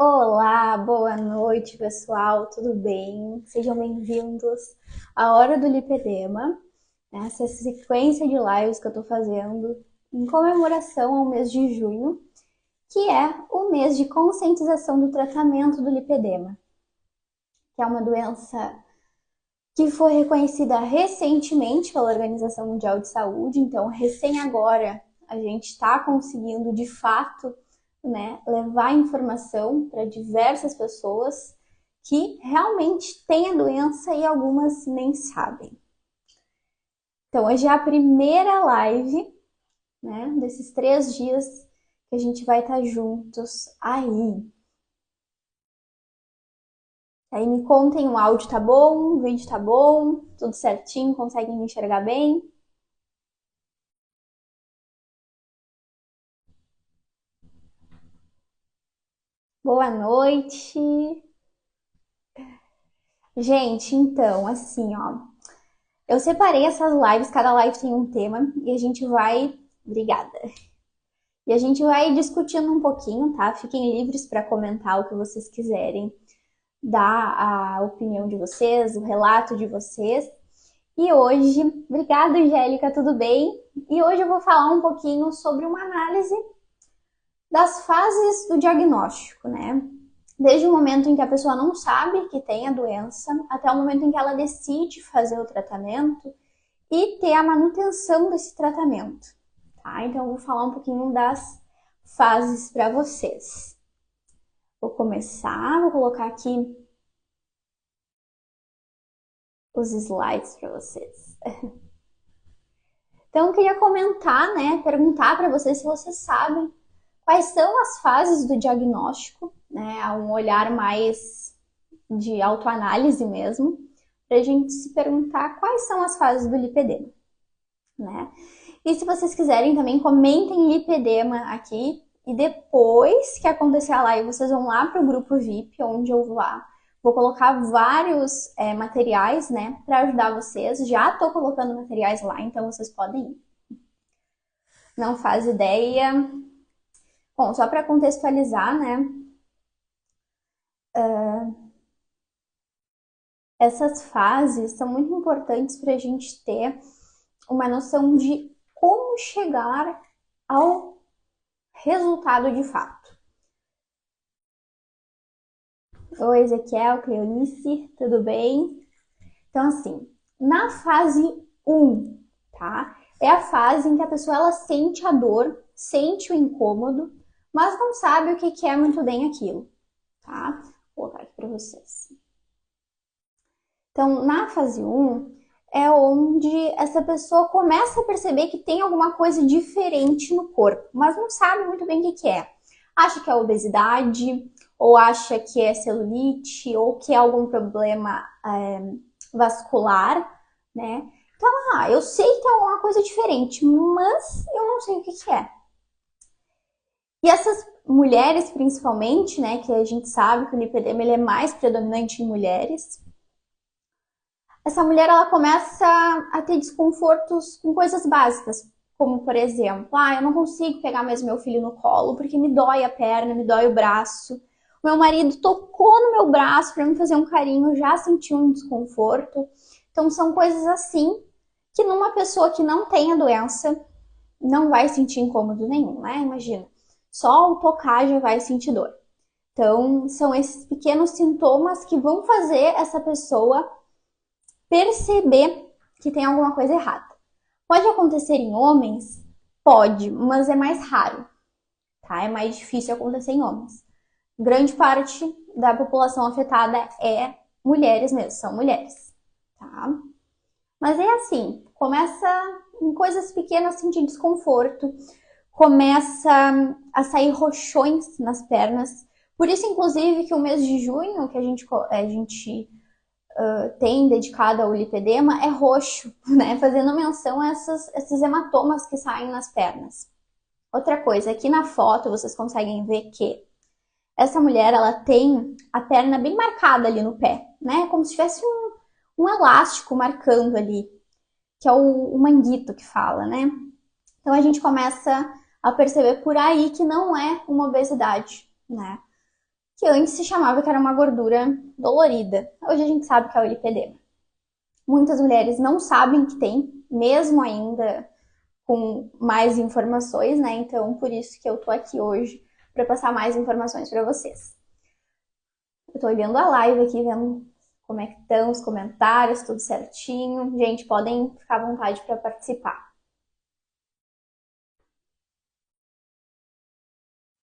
Olá, boa noite, pessoal, tudo bem? Sejam bem-vindos à Hora do Lipedema, essa sequência de lives que eu tô fazendo em comemoração ao mês de junho, que é o mês de conscientização do tratamento do lipedema, que é uma doença que foi reconhecida recentemente pela Organização Mundial de Saúde, então recém agora a gente está conseguindo de fato, né, levar informação para diversas pessoas que realmente têm a doença e algumas nem sabem. Então hoje é a primeira live, né, desses 3 dias que a gente vai estar juntos aí. Aí me contem, o áudio tá bom, o vídeo tá bom, tudo certinho, conseguem me enxergar bem? Boa noite. Gente, então, assim, ó, eu separei essas lives, cada live tem um tema e a gente vai, obrigada. E a gente vai discutindo um pouquinho, tá? Fiquem livres para comentar o que vocês quiserem, dar a opinião de vocês, o relato de vocês. E hoje, obrigada, Angélica, tudo bem? E hoje eu vou falar um pouquinho sobre uma análise das fases do diagnóstico, né? Desde o momento em que a pessoa não sabe que tem a doença, até o momento em que ela decide fazer o tratamento e ter a manutenção desse tratamento, tá? Então eu vou falar um pouquinho das fases para vocês. Vou começar, vou colocar aqui os slides para vocês. Então eu queria comentar, né, perguntar para vocês se vocês sabem quais são as fases do diagnóstico, né, a um olhar mais de autoanálise mesmo, para a gente se perguntar quais são as fases do lipedema, né? E se vocês quiserem também, comentem lipedema aqui e depois que acontecer a live, vocês vão lá para o grupo VIP, onde eu vou colocar vários materiais, né, para ajudar vocês. Já estou colocando materiais lá, então vocês podem ir. Não faz ideia. Bom, só para contextualizar, né, essas fases são muito importantes para a gente ter uma noção de como chegar ao resultado de fato. Oi, Ezequiel, Cleonice, tudo bem? Então, assim, na fase 1, tá? É a fase em que a pessoa ela sente a dor, sente o incômodo, mas não sabe o que é muito bem aquilo, tá? Vou colocar aqui para vocês. Então, na fase 1, é onde essa pessoa começa a perceber que tem alguma coisa diferente no corpo, mas não sabe muito bem o que é. Acha que é obesidade, ou acha que é celulite, ou que é algum problema vascular, né? Então, eu sei que tem alguma coisa diferente, mas eu não sei o que é. E essas mulheres, principalmente, né, que a gente sabe que o lipedema ele é mais predominante em mulheres, essa mulher ela começa a ter desconfortos com coisas básicas, como por exemplo, eu não consigo pegar mais meu filho no colo porque me dói a perna, me dói o braço. O meu marido tocou no meu braço para me fazer um carinho, já senti um desconforto. Então são coisas assim que numa pessoa que não tem a doença não vai sentir incômodo nenhum, né? Imagina, só o tocar já vai sentir dor. Então são esses pequenos sintomas que vão fazer essa pessoa perceber que tem alguma coisa errada. Pode acontecer em homens? Pode, mas é mais raro, tá? É mais difícil acontecer em homens. Grande parte da população afetada é mulheres mesmo, são mulheres, tá? Mas é assim, começa em coisas pequenas sentir desconforto, começa a sair roxões nas pernas. Por isso, inclusive, que o mês de junho, que a gente tem dedicado ao lipedema é roxo, né? Fazendo menção a esses hematomas que saem nas pernas. Outra coisa, aqui na foto vocês conseguem ver que essa mulher ela tem a perna bem marcada ali no pé, né? Como se tivesse um elástico marcando ali, que é o manguito que fala, né? Então a gente começa a perceber por aí que não é uma obesidade, né? que antes se chamava que era uma gordura dolorida. Hoje a gente sabe que é o lipedema. Muitas mulheres não sabem que tem, mesmo ainda com mais informações, né? Então, por isso que eu tô aqui hoje para passar mais informações para vocês. Eu tô olhando a live aqui, vendo como é que estão os comentários, tudo certinho. Gente, podem ficar à vontade para participar.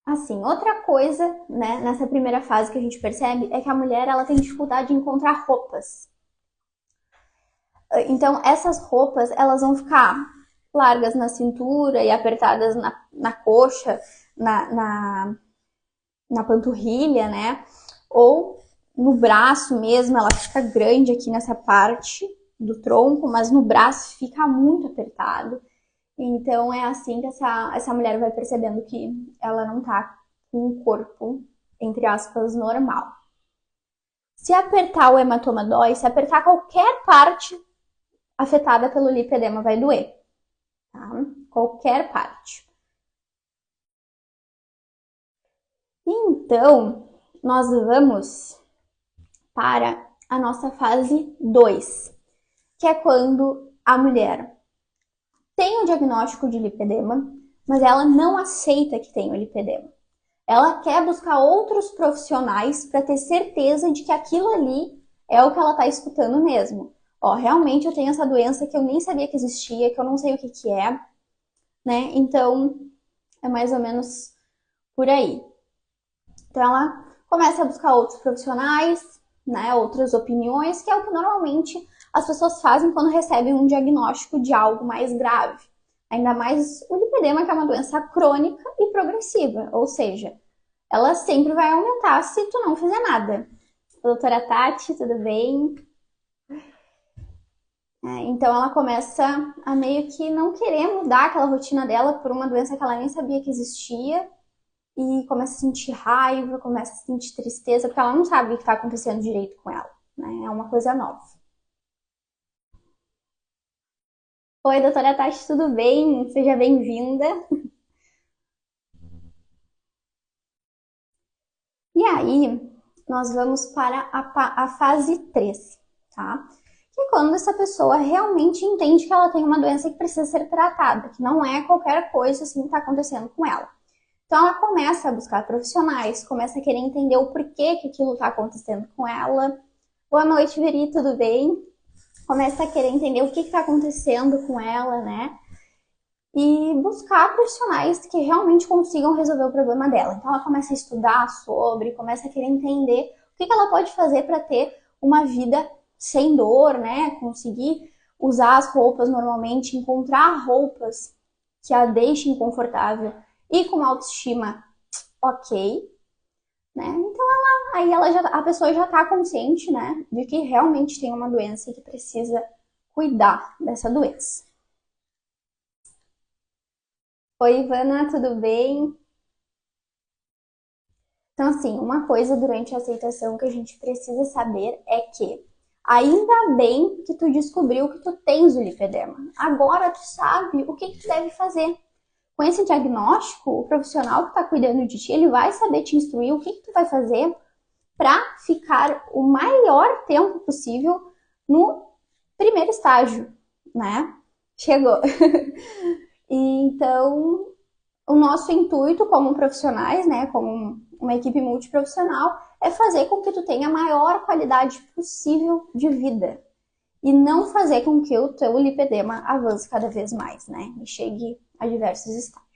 Assim, outra coisa, né, nessa primeira fase que a gente percebe é que a mulher ela tem dificuldade em encontrar roupas. Então, essas roupas, elas vão ficar largas na cintura e apertadas na coxa, na panturrilha, né? Ou no braço mesmo, ela fica grande aqui nessa parte do tronco, mas no braço fica muito apertado. Então é assim que essa mulher vai percebendo que ela não tá com o corpo, entre aspas, normal. Se apertar o hematoma dói, se apertar qualquer parte afetada pelo lipedema vai doer, tá? Qualquer parte. Então, nós vamos para a nossa fase 2, que é quando a mulher tem o diagnóstico de lipedema, mas ela não aceita que tem o lipedema. Ela quer buscar outros profissionais para ter certeza de que aquilo ali é o que ela está escutando mesmo. Ó, realmente eu tenho essa doença que eu nem sabia que existia, que eu não sei o que que é, né? Então, é mais ou menos por aí. Então, ela começa a buscar outros profissionais, né? Outras opiniões, que é o que normalmente as pessoas fazem quando recebem um diagnóstico de algo mais grave. Ainda mais o lipedema, que é uma doença crônica e progressiva, ou seja, ela sempre vai aumentar se tu não fizer nada. Doutora Tati, tudo bem? Então ela começa a meio que não querer mudar aquela rotina dela por uma doença que ela nem sabia que existia e começa a sentir raiva, começa a sentir tristeza, porque ela não sabe o que está acontecendo direito com ela, né? É uma coisa nova. Oi, doutora Tati, tudo bem? Seja bem-vinda. E aí, nós vamos para a fase 3, tá? Que é quando essa pessoa realmente entende que ela tem uma doença que precisa ser tratada, que não é qualquer coisa assim que está acontecendo com ela. Então ela começa a buscar profissionais, começa a querer entender o porquê que aquilo está acontecendo com ela. Boa noite, Veri, tudo bem? Começa a querer entender o que está acontecendo com ela, né? E buscar profissionais que realmente consigam resolver o problema dela. Então ela começa a estudar sobre, começa a querer entender o que ela pode fazer para ter uma vida sem dor, né? Conseguir usar as roupas normalmente, encontrar roupas que a deixem confortável e com autoestima ok, né? Então a pessoa já está consciente, né, de que realmente tem uma doença e que precisa cuidar dessa doença. Oi, Ivana, tudo bem? Então, assim, uma coisa durante a aceitação que a gente precisa saber é que ainda bem que tu descobriu que tu tens o lipedema. Agora tu sabe o que tu deve fazer. Com esse diagnóstico, o profissional que está cuidando de ti, ele vai saber te instruir o que tu vai fazer para ficar o maior tempo possível no primeiro estágio, né? Chegou. Então, o nosso intuito como profissionais, né, como uma equipe multiprofissional, é fazer com que tu tenha a maior qualidade possível de vida e não fazer com que o teu lipedema avance cada vez mais, né, e chegue a diversos estágios.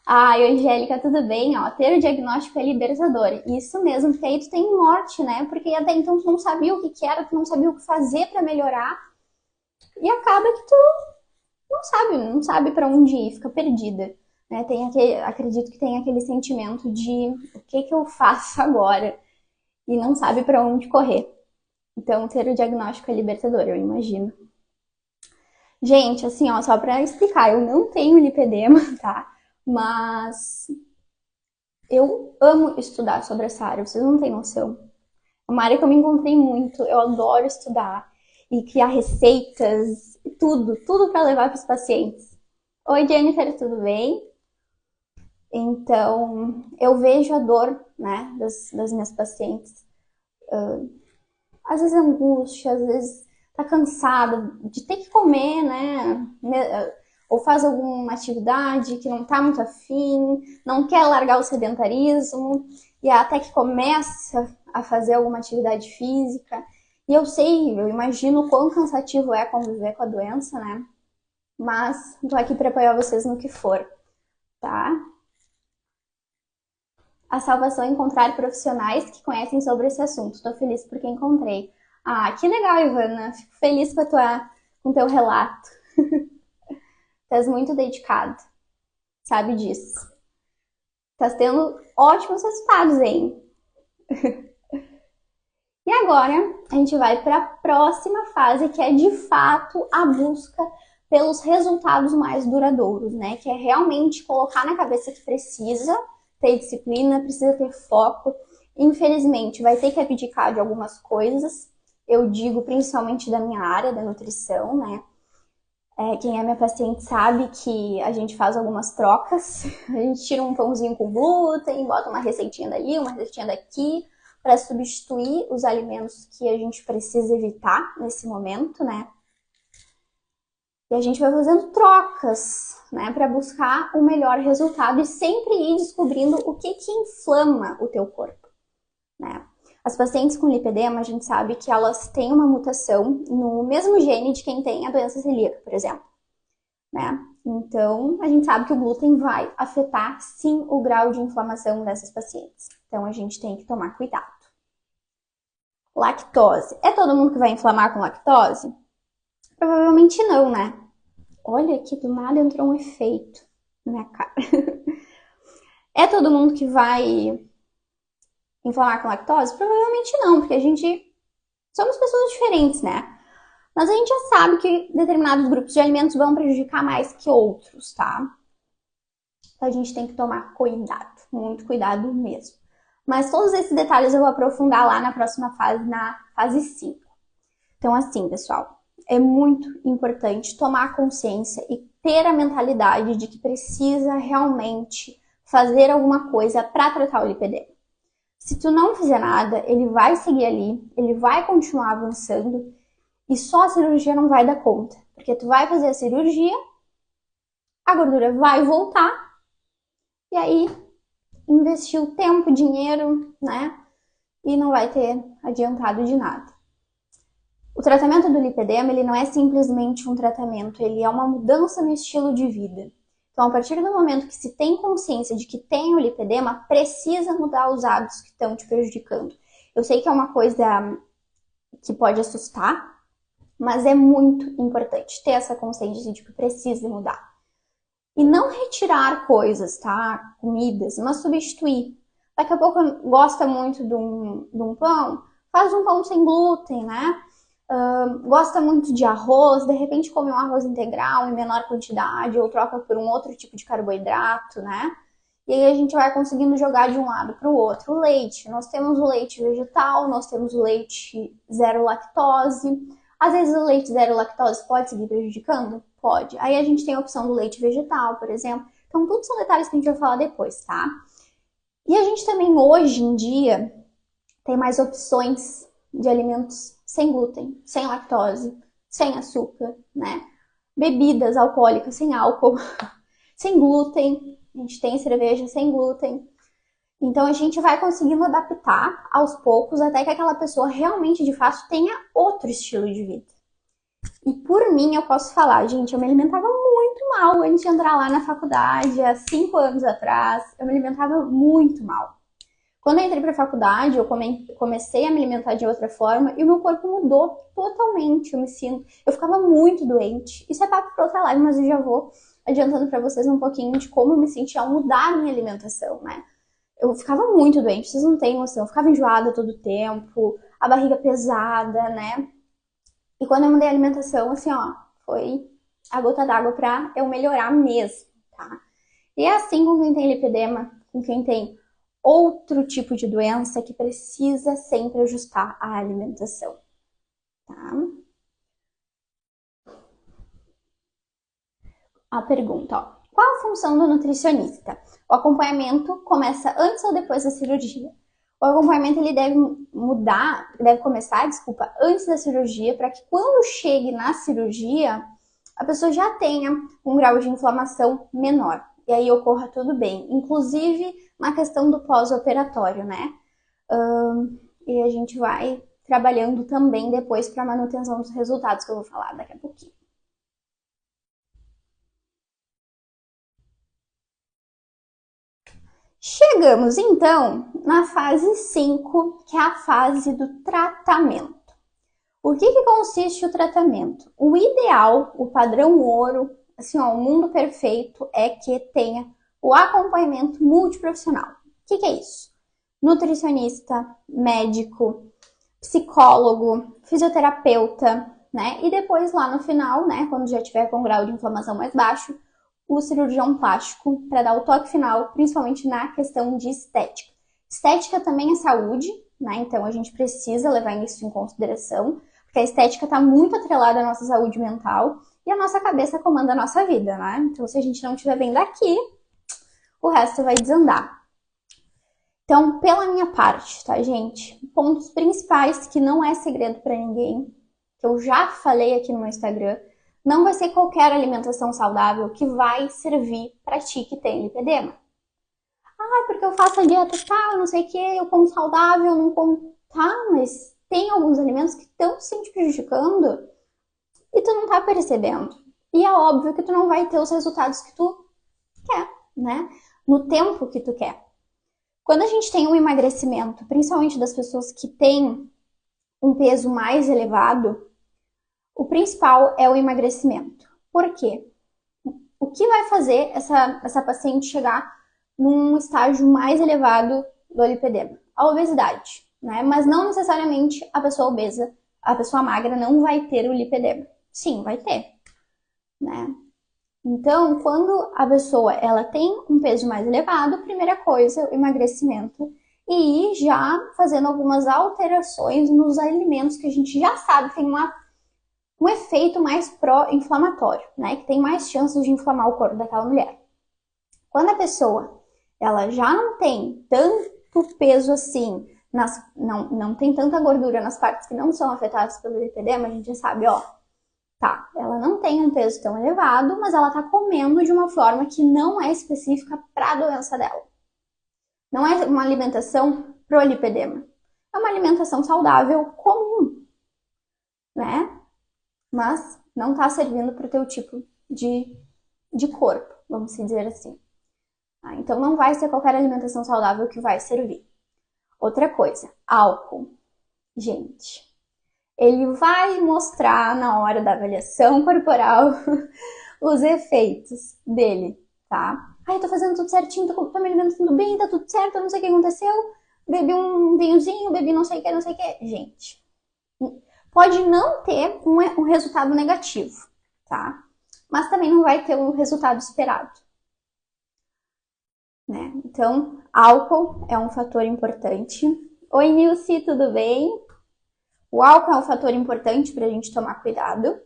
Oi, Angélica, tudo bem? Ó, ter o diagnóstico é libertador. Isso mesmo, porque aí tu tem norte, né? Porque até então tu não sabia o que era, tu não sabia o que fazer para melhorar e acaba que tu não sabe para onde ir, fica perdida. Né? Acredito que tem aquele sentimento de o que eu faço agora e não sabe para onde correr. Então, ter o diagnóstico é libertador, eu imagino. Gente, assim, ó, só para explicar, eu não tenho lipedema, tá? Mas eu amo estudar sobre essa área, vocês não têm noção. É uma área que eu me encontrei muito, eu adoro estudar e criar receitas, tudo para levar para os pacientes. Oi, Jennifer, tudo bem? Então, eu vejo a dor, né, das minhas pacientes. Às vezes angústia, às vezes tá cansada de ter que comer, né? Ou faz alguma atividade que não tá muito afim, não quer largar o sedentarismo, e até que começa a fazer alguma atividade física. E eu sei, eu imagino o quão cansativo é conviver com a doença, né? Mas tô aqui para apoiar vocês no que for, tá? A salvação é encontrar profissionais que conhecem sobre esse assunto. Estou feliz porque encontrei. Ah, que legal, Ivana. Fico feliz com o teu relato. Estás muito dedicado. Sabe disso. Estás tendo ótimos resultados, hein? E agora a gente vai para a próxima fase, que é de fato a busca pelos resultados mais duradouros, né? Que é realmente colocar na cabeça que precisa ter disciplina, precisa ter foco. Infelizmente, vai ter que abdicar de algumas coisas. Eu digo principalmente da minha área, da nutrição, né? Quem é minha paciente sabe que a gente faz algumas trocas. A gente tira um pãozinho com glúten, bota uma receitinha dali, uma receitinha daqui, para substituir os alimentos que a gente precisa evitar nesse momento, né? E a gente vai fazendo trocas, né, para buscar o melhor resultado e sempre ir descobrindo o que inflama o teu corpo, né? As pacientes com lipedema, a gente sabe que elas têm uma mutação no mesmo gene de quem tem a doença celíaca, por exemplo, né? Então, a gente sabe que o glúten vai afetar, sim, o grau de inflamação dessas pacientes. Então, a gente tem que tomar cuidado. Lactose. É todo mundo que vai inflamar com lactose? Provavelmente não, né? Olha que do nada entrou um efeito na minha cara. É todo mundo que vai inflamar com lactose? Provavelmente não, porque a gente somos pessoas diferentes, né? Mas a gente já sabe que determinados grupos de alimentos vão prejudicar mais que outros, tá? Então a gente tem que tomar cuidado, muito cuidado mesmo. Mas todos esses detalhes eu vou aprofundar lá na próxima fase, na fase 5. Então assim, pessoal, é muito importante tomar consciência e ter a mentalidade de que precisa realmente fazer alguma coisa para tratar o lipedema. Se tu não fizer nada, ele vai seguir ali, ele vai continuar avançando e só a cirurgia não vai dar conta. Porque tu vai fazer a cirurgia, a gordura vai voltar e aí investiu tempo, dinheiro, né? E não vai ter adiantado de nada. O tratamento do lipedema, ele não é simplesmente um tratamento, ele é uma mudança no estilo de vida. Então, a partir do momento que se tem consciência de que tem o lipedema, precisa mudar os hábitos que estão te prejudicando. Eu sei que é uma coisa que pode assustar, mas é muito importante ter essa consciência de que precisa mudar. E não retirar coisas, tá? Comidas, mas substituir. Daqui a pouco gosta muito de um pão, faz um pão sem glúten, né? Gosta muito de arroz, de repente come um arroz integral em menor quantidade ou troca por um outro tipo de carboidrato, né? E aí a gente vai conseguindo jogar de um lado para o outro. O leite, nós temos o leite vegetal, nós temos o leite zero lactose. Às vezes o leite zero lactose pode seguir prejudicando? Pode. Aí a gente tem a opção do leite vegetal, por exemplo. Então, tudo são detalhes que a gente vai falar depois, tá? E a gente também, hoje em dia, tem mais opções de alimentos sem glúten, sem lactose, sem açúcar, né? Bebidas alcoólicas sem álcool, sem glúten. A gente tem cerveja sem glúten. Então a gente vai conseguindo adaptar aos poucos até que aquela pessoa realmente, de fato, tenha outro estilo de vida. E por mim eu posso falar, gente, eu me alimentava muito mal antes de entrar lá na faculdade, há 5 anos atrás, eu me alimentava muito mal. Quando eu entrei para a faculdade, eu comecei a me alimentar de outra forma e o meu corpo mudou totalmente. Eu ficava muito doente. Isso é papo para outra live, mas eu já vou adiantando para vocês um pouquinho de como eu me sentia ao mudar a minha alimentação, né? Eu ficava muito doente, vocês não têm noção. Eu ficava enjoada todo o tempo, a barriga pesada, né? E quando eu mudei a alimentação, assim, ó, foi a gota d'água pra eu melhorar mesmo, tá? E é assim com quem tem lipedema, com quem tem outro tipo de doença que precisa sempre ajustar a alimentação, tá? A pergunta, ó. Qual a função do nutricionista? O acompanhamento começa antes ou depois da cirurgia. O acompanhamento ele deve começar, antes da cirurgia, para que quando chegue na cirurgia, a pessoa já tenha um grau de inflamação menor. E aí ocorra tudo bem, inclusive na questão do pós-operatório, né? E a gente vai trabalhando também depois para a manutenção dos resultados, que eu vou falar daqui a pouquinho. Chegamos então na fase 5, que é a fase do tratamento. O que consiste o tratamento? O ideal, o padrão ouro, assim, ó, o mundo perfeito é que tenha o acompanhamento multiprofissional. O que é isso? Nutricionista, médico, psicólogo, fisioterapeuta, né? E depois lá no final, né, quando já tiver com grau de inflamação mais baixo, o cirurgião plástico para dar o toque final, principalmente na questão de estética. Estética também é saúde, né? Então a gente precisa levar isso em consideração, porque a estética está muito atrelada à nossa saúde mental e a nossa cabeça comanda a nossa vida, né? Então se a gente não estiver bem daqui, o resto vai desandar. Então, pela minha parte, tá, gente? Pontos principais que não é segredo para ninguém, que eu já falei aqui no meu Instagram, não vai ser qualquer alimentação saudável que vai servir para ti que tem lipedema. Ah, porque eu faço a dieta tal, não sei o que, eu como saudável, eu não como... Tá, mas tem alguns alimentos que estão sim te prejudicando e tu não tá percebendo. E é óbvio que tu não vai ter os resultados que tu quer, né? No tempo que tu quer. Quando a gente tem um emagrecimento, principalmente das pessoas que têm um peso mais elevado, o principal é o emagrecimento. Por quê? O que vai fazer essa paciente chegar num estágio mais elevado do lipedema? A obesidade, né? Mas não necessariamente a pessoa obesa, a pessoa magra não vai ter o lipedema. Sim, vai ter, né? Então, quando a pessoa ela tem um peso mais elevado, primeira coisa, o emagrecimento. E ir já fazendo algumas alterações nos alimentos que a gente já sabe que tem um efeito mais pró-inflamatório, né? Que tem mais chances de inflamar o corpo daquela mulher. Quando a pessoa ela já não tem tanto peso assim, não tem tanta gordura nas partes que não são afetadas pelo lipedema, a gente já sabe, ó, tá, ela não tem um peso tão elevado, mas ela tá comendo de uma forma que não é específica para a doença dela. Não é uma alimentação pro lipedema. É uma alimentação saudável comum, né? Mas não tá servindo pro teu tipo de corpo, vamos dizer assim. Então não vai ser qualquer alimentação saudável que vai servir. Outra coisa, álcool. Gente, ele vai mostrar na hora da avaliação corporal os efeitos dele, tá? Ai, eu tô fazendo tudo certinho, tô me alimentando bem, tá tudo certo, não sei o que aconteceu, bebi um vinhozinho, bebi não sei o que. Gente, pode não ter um resultado negativo, tá? Mas também não vai ter o resultado esperado, né? Então, álcool é um fator importante. Oi, Nilce, tudo bem? O álcool é um fator importante para a gente tomar cuidado.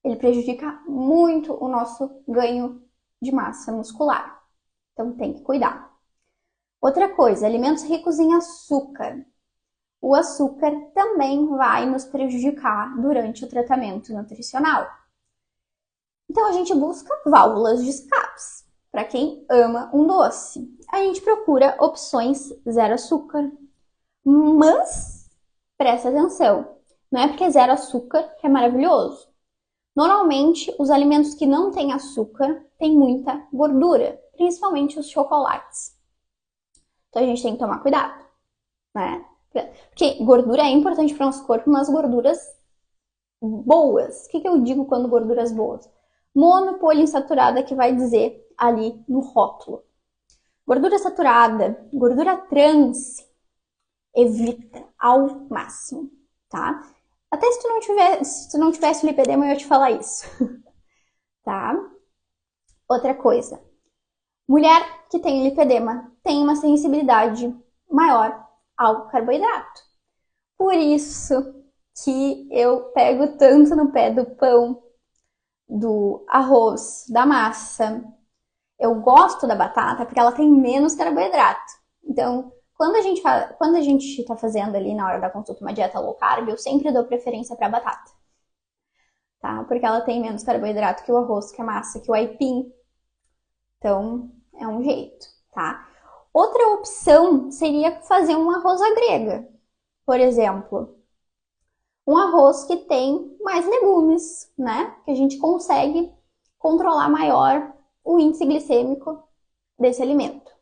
Ele prejudica muito o nosso ganho de massa muscular. Então tem que cuidar. Outra coisa, alimentos ricos em açúcar. O açúcar também vai nos prejudicar durante o tratamento nutricional. Então a gente busca válvulas de escape. Para quem ama um doce, a gente procura opções zero açúcar. Mas presta atenção, não é porque é zero açúcar que é maravilhoso. Normalmente, os alimentos que não têm açúcar têm muita gordura, principalmente os chocolates. Então a gente tem que tomar cuidado, né? Porque gordura é importante para o nosso corpo, mas gorduras boas. O que eu digo quando gorduras boas? Monopoliinsaturada, que vai dizer ali no rótulo. Gordura saturada, gordura trans, evita ao máximo, tá? Até se tu não tivesse lipedema, eu ia te falar isso, tá? Outra coisa, mulher que tem lipedema tem uma sensibilidade maior ao carboidrato. Por isso que eu pego tanto no pé do pão, do arroz, da massa. Eu gosto da batata porque ela tem menos carboidrato. Então, quando a gente tá fazendo ali na hora da consulta uma dieta low carb, eu sempre dou preferência para batata, tá? Porque ela tem menos carboidrato que o arroz, que a massa, que o aipim. Então, é um jeito, tá? Outra opção seria fazer um arroz à grega, por exemplo. Um arroz que tem mais legumes, né? Que a gente consegue controlar maior o índice glicêmico desse alimento,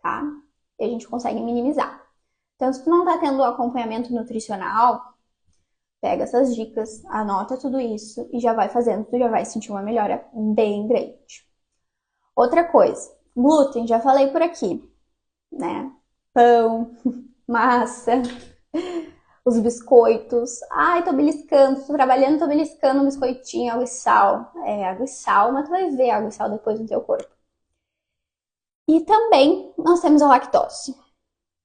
tá? E a gente consegue minimizar. Então, se tu não tá tendo acompanhamento nutricional, pega essas dicas, anota tudo isso e já vai fazendo, tu já vai sentir uma melhora bem grande. Outra coisa, glúten, já falei por aqui, né? Pão, massa, os biscoitos. Ai, tô beliscando, tô trabalhando, tô beliscando um biscoitinho, água e sal. É, água e sal, mas tu vai ver água e sal depois no teu corpo. E também nós temos a lactose,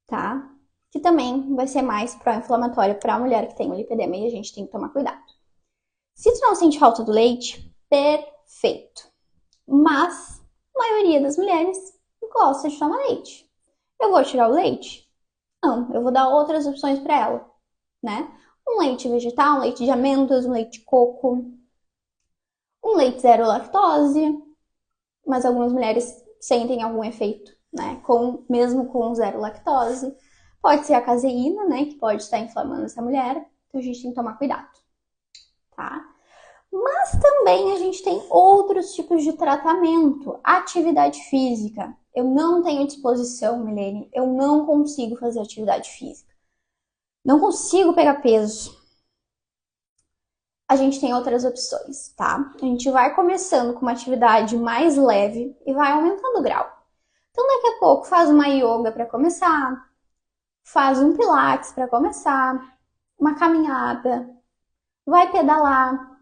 tá? Que também vai ser mais pró-inflamatório para a mulher que tem o lipedema e a gente tem que tomar cuidado. Se tu não sente falta do leite, perfeito. Mas a maioria das mulheres gosta de tomar leite. Eu vou tirar o leite? Não, eu vou dar outras opções para ela, né? Um leite vegetal, um leite de amêndoas, um leite de coco, um leite zero lactose, mas algumas mulheres sentem algum efeito, né? Mesmo com zero lactose. Pode ser a caseína, né? Que pode estar inflamando essa mulher. Então a gente tem que tomar cuidado, tá? Mas também a gente tem outros tipos de tratamento. Atividade física. Eu não tenho disposição, Milene. Eu não consigo fazer atividade física. Não consigo pegar peso. A gente tem outras opções, tá? A gente vai começando com uma atividade mais leve e vai aumentando o grau. Então, daqui a pouco, faz uma yoga para começar, faz um pilates para começar, uma caminhada, vai pedalar,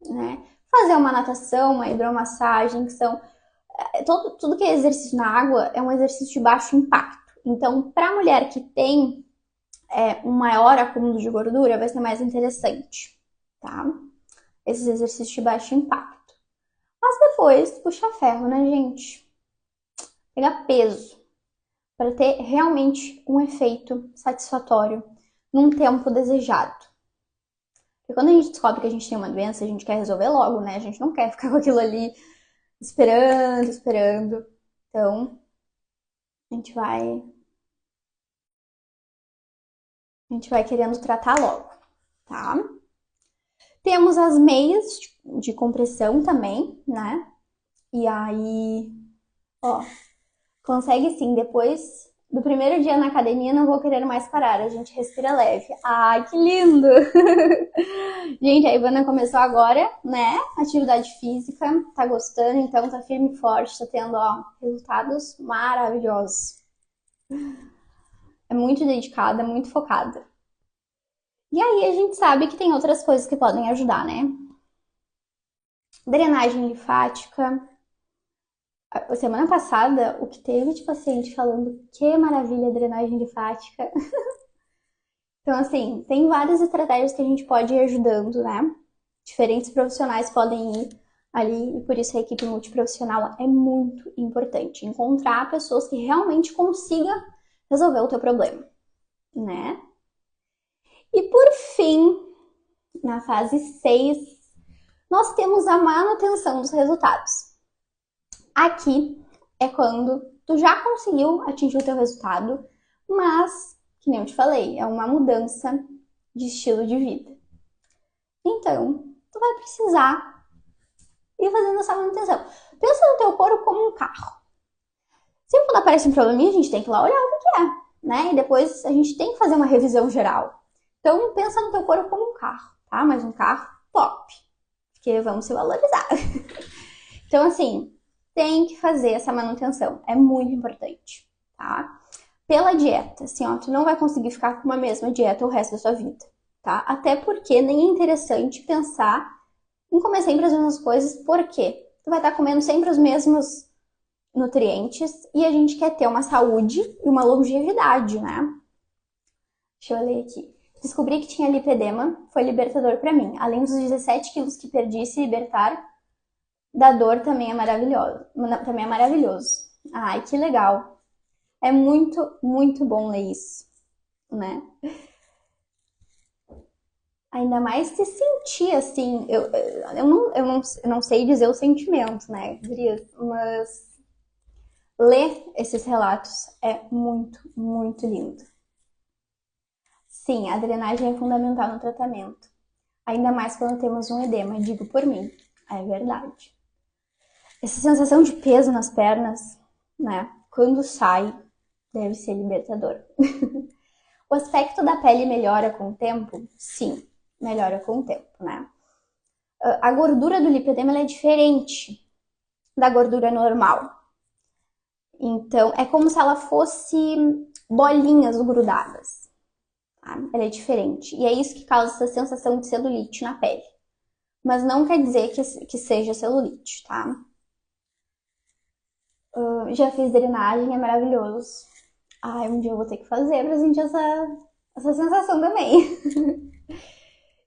né? Fazer uma natação, uma hidromassagem, que são... Tudo que é exercício na água é um exercício de baixo impacto. Então, para a mulher que tem um maior acúmulo de gordura, vai ser mais interessante, tá? Esses exercícios de baixo impacto. Mas depois, puxa ferro, né, gente? Pegar peso para ter realmente um efeito satisfatório num tempo desejado. Porque quando a gente descobre que a gente tem uma doença, a gente quer resolver logo, né? A gente não quer ficar com aquilo ali esperando. Então, a gente vai querendo tratar logo, tá? Temos as meias de compressão também, né? E aí, ó, consegue sim, depois do primeiro dia na academia não vou querer mais parar, a gente respira leve. Ai, que lindo! Gente, a Ivana começou agora, né? Atividade física, tá gostando, então tá firme e forte, tá tendo, ó, resultados maravilhosos. É muito dedicada, muito focada. E aí a gente sabe que tem outras coisas que podem ajudar, né? Drenagem linfática. A semana passada, o que teve de paciente falando que maravilha a drenagem linfática. Então, assim, tem várias estratégias que a gente pode ir ajudando, né? Diferentes profissionais podem ir ali, e por isso a equipe multiprofissional é muito importante. Encontrar pessoas que realmente consigam resolver o teu problema, né? E por fim, na fase 6, nós temos a manutenção dos resultados. Aqui é quando tu já conseguiu atingir o teu resultado, mas, que nem eu te falei, é uma mudança de estilo de vida. Então, tu vai precisar ir fazendo essa manutenção. Pensa no teu corpo como um carro. Sempre quando aparece um probleminha, a gente tem que ir lá olhar o que é, né? E depois a gente tem que fazer uma revisão geral. Então, pensa no teu corpo como um carro, tá? Mas um carro top, porque vamos se valorizar. Então, assim, tem que fazer essa manutenção, é muito importante, tá? Pela dieta, assim, ó, tu não vai conseguir ficar com uma mesma dieta o resto da sua vida, tá? Até porque nem é interessante pensar em comer sempre as mesmas coisas, porque tu vai estar comendo sempre os mesmos nutrientes e a gente quer ter uma saúde e uma longevidade, né? Deixa eu ler aqui. Descobri que tinha lipedema, foi libertador pra mim. Além dos 17 quilos que perdi, se libertar Da dor também é maravilhoso. Também é maravilhoso. Ai, que legal. É muito, muito bom ler isso, né? Ainda mais se sentir assim. Eu não sei dizer o sentimento, né, gurias? Mas ler esses relatos é muito, muito lindo. Sim, a drenagem é fundamental no tratamento. Ainda mais quando temos um edema, digo por mim. É verdade. Essa sensação de peso nas pernas, né? Quando sai, deve ser libertador. O aspecto da pele melhora com o tempo? Sim, melhora com o tempo, né? A gordura do lipedema é diferente da gordura normal. Então, é como se ela fosse bolinhas grudadas. Tá? Ela é diferente. E é isso que causa essa sensação de celulite na pele. Mas não quer dizer que seja celulite, tá? Já fiz drenagem, é maravilhoso. Ai, um dia eu vou ter que fazer pra sentir essa sensação também.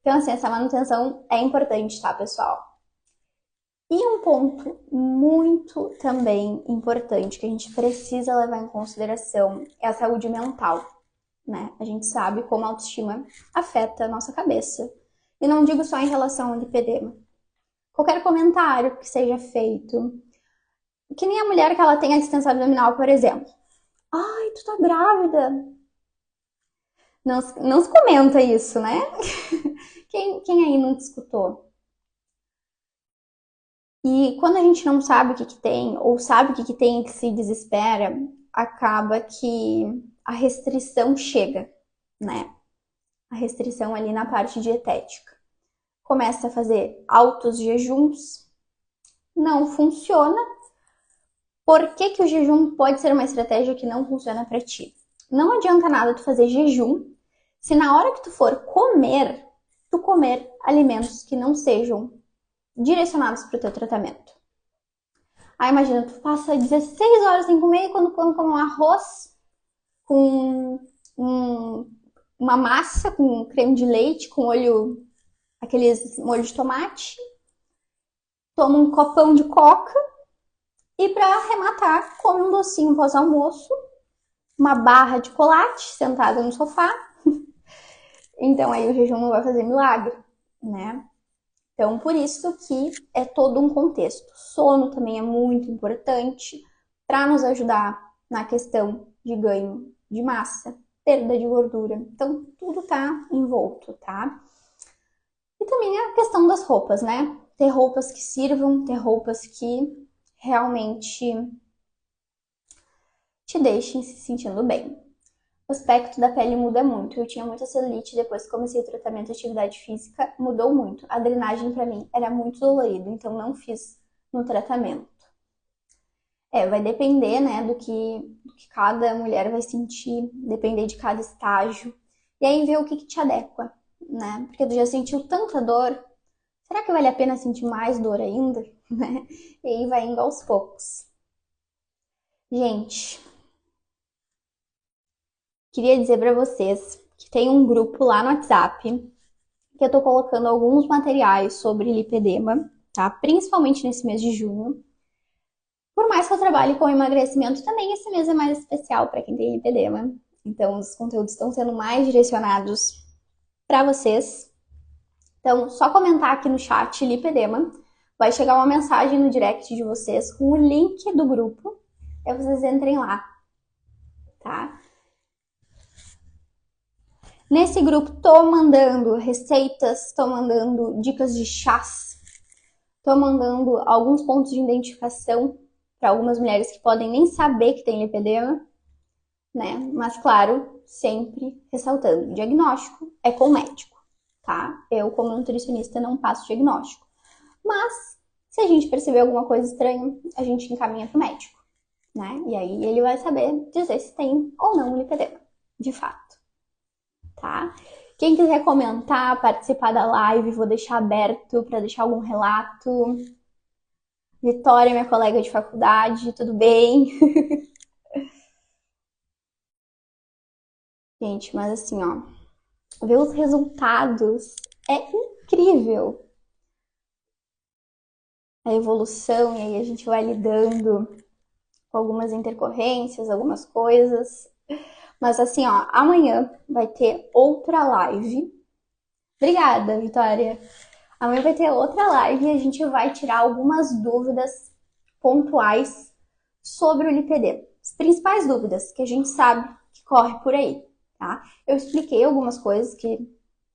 Então, assim, essa manutenção é importante, tá, pessoal? E um ponto muito também importante que a gente precisa levar em consideração é a saúde mental, né? A gente sabe como a autoestima afeta a nossa cabeça. E não digo só em relação ao lipedema. Qualquer comentário que seja feito, que nem a mulher que ela tem a distensão abdominal, por exemplo. Ai, tu tá grávida. Não se comenta isso, né? Quem aí não escutou? E quando a gente não sabe o que tem, ou sabe o que tem e que se desespera, acaba que a restrição chega, né? A restrição ali na parte dietética. Começa a fazer altos jejuns, não funciona. Por que o jejum pode ser uma estratégia que não funciona para ti? Não adianta nada tu fazer jejum se na hora que tu for comer, tu comer alimentos que não sejam direcionados para o teu tratamento. Aí imagina, tu passa 16 horas sem comer e quando come um arroz com uma massa, com creme de leite, com molho, aqueles molho de tomate, toma um copão de coca e para arrematar, come um docinho pós-almoço, uma barra de chocolate sentada no sofá. Então aí o jejum não vai fazer milagre, né? Então, por isso que é todo um contexto. Sono também é muito importante para nos ajudar na questão de ganho de massa, perda de gordura. Então, tudo tá envolto, tá? E também a questão das roupas, né? Ter roupas que sirvam, ter roupas que realmente te deixem se sentindo bem. O aspecto da pele muda muito. Eu tinha muita celulite, depois que comecei o tratamento de atividade física, mudou muito. A drenagem para mim era muito dolorido, então não fiz no tratamento. Vai depender, né, do que cada mulher vai sentir, depender de cada estágio. E aí ver o que te adequa, né? Porque tu já sentiu tanta dor, será que vale a pena sentir mais dor ainda? Né? E aí vai indo aos poucos. Gente, queria dizer para vocês que tem um grupo lá no WhatsApp que eu tô colocando alguns materiais sobre lipedema, tá? Principalmente nesse mês de junho. Por mais que eu trabalhe com emagrecimento, também esse mês é mais especial para quem tem lipedema. Então, os conteúdos estão sendo mais direcionados para vocês. Então, só comentar aqui no chat lipedema, vai chegar uma mensagem no direct de vocês com o link do grupo. Aí vocês entrem lá, tá? Nesse grupo tô mandando receitas, tô mandando dicas de chás, tô mandando alguns pontos de identificação para algumas mulheres que podem nem saber que tem lipedema, né? Mas claro, sempre ressaltando, diagnóstico é com o médico, tá? Eu, como nutricionista, não passo diagnóstico. Mas, se a gente perceber alguma coisa estranha, a gente encaminha pro médico, né? E aí ele vai saber dizer se tem ou não lipedema, de fato, tá? Quem quiser comentar, participar da live, vou deixar aberto para deixar algum relato. Vitória, minha colega de faculdade, tudo bem? Gente, mas assim, ó, ver os resultados é incrível. a evolução, e aí a gente vai lidando com algumas intercorrências, algumas coisas. Mas assim, ó, amanhã vai ter outra live. Obrigada, Vitória. Amanhã vai ter outra live e a gente vai tirar algumas dúvidas pontuais sobre o LPD. As principais dúvidas que a gente sabe que corre por aí, tá? Eu expliquei algumas coisas que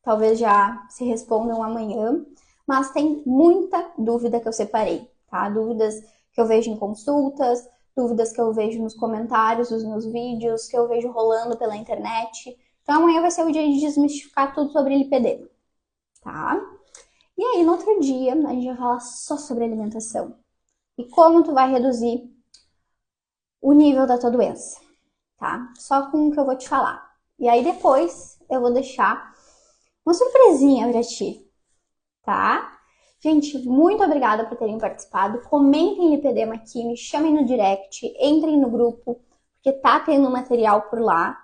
talvez já se respondam amanhã, mas tem muita dúvida que eu separei, tá? Dúvidas que eu vejo em consultas, dúvidas que eu vejo nos comentários dos meus vídeos, que eu vejo rolando pela internet. Então amanhã vai ser o dia de desmistificar tudo sobre LPD, tá? E aí no outro dia a gente vai falar só sobre alimentação e como tu vai reduzir o nível da tua doença, tá? Só com o que eu vou te falar. E aí depois eu vou deixar uma surpresinha pra ti, tá? Gente, muito obrigada por terem participado. Comentem lipedema aqui, me chamem no direct, entrem no grupo, porque tá tendo material por lá.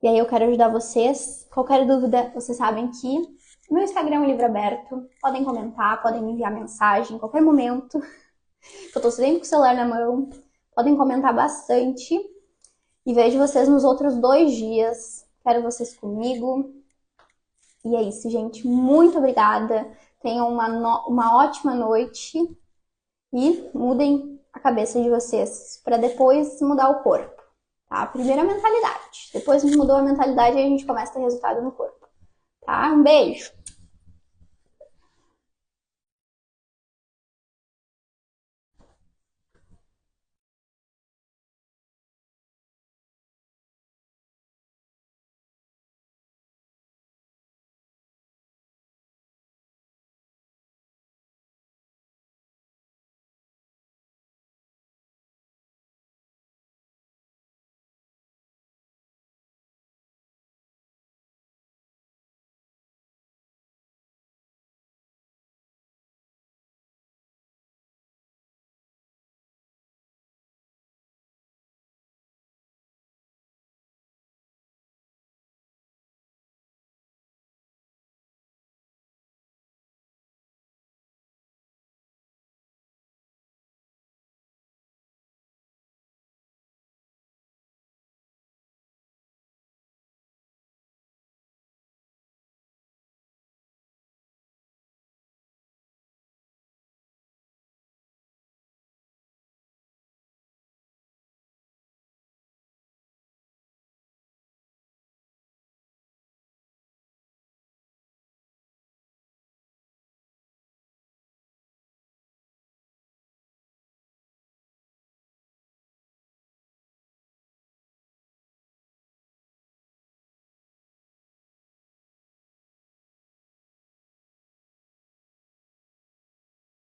E aí eu quero ajudar vocês. Qualquer dúvida, vocês sabem que meu Instagram é um livro aberto. Podem comentar, podem me enviar mensagem em qualquer momento. Eu tô sempre com o celular na mão. Podem comentar bastante. E vejo vocês nos outros 2 dias. Quero vocês comigo. E é isso, gente. Muito obrigada. Tenham uma ótima noite. E mudem a cabeça de vocês para depois mudar o corpo. Tá? Primeiro a mentalidade. Depois que mudou a mentalidade, a gente começa a ter resultado no corpo. Tá? Um beijo!